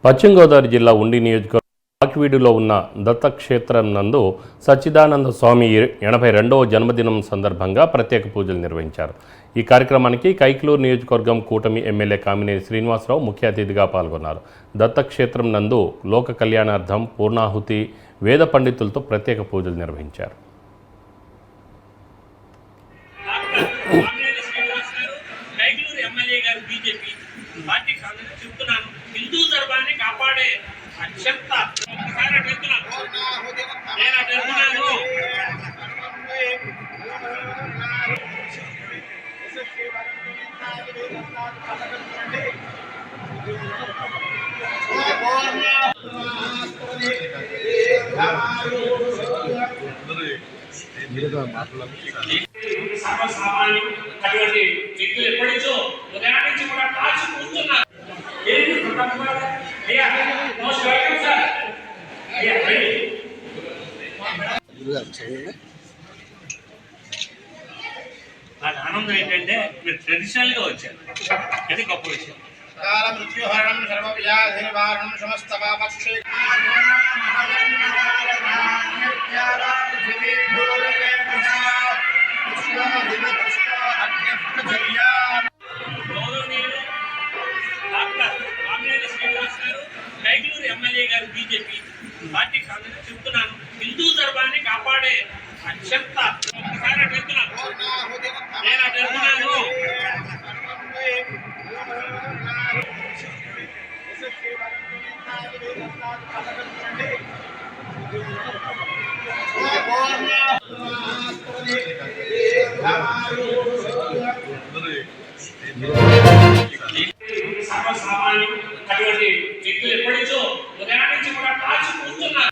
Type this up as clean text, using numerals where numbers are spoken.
పశ్చిమ గోదావరి జిల్లా ఉండి నియోజకవర్గం ఆకివీడులో ఉన్న దత్తక్షేత్రం నందు సచ్చిదానంద స్వామి 82వ జన్మదినం సందర్భంగా ప్రత్యేక పూజలు నిర్వహించారు. ఈ కార్యక్రమానికి కైకలూరు నియోజకవర్గం కూటమి ఎమ్మెల్యే కామినేని శ్రీనివాసరావు ముఖ్య అతిథిగా పాల్గొన్నారు. దత్తక్షేత్రం నందు లోక కళ్యాణార్థం పూర్ణాహుతి వేద పండితులతో ప్రత్యేక పూజలు నిర్వహించారు. హిందూ ధర్మాన్ని కాపాడే అత్యంత నేను అడుగుతున్నాను. సర్వసామాన్యం అటువంటి వ్యక్తులు ఎప్పటి నుంచో ఉదయం నుంచి కూడా కాచి కూర్చున్నారు. నాకు ఆనందం ఏంటంటే మీరు ట్రెడిషనల్ గా వచ్చారు, అది గొప్ప విషయం. మృత్యుహరణం సర్వవ్యాధి నివారణం సమస్త పాపక్షే కైకలూరు ఎమ్మెల్యే గారు బీజేపీ పార్టీ కాంగ్రెస్ చెప్తున్నాను, హిందూ ధర్మాన్ని కాపాడే అత్యంత నేను అడుగుతున్నాను. సర్వసామాన్యం అటువంటి వ్యక్తులు ఎప్పటి నుంచో ఉదయం నుంచి కూడా కాచి కూర్చున్నారు.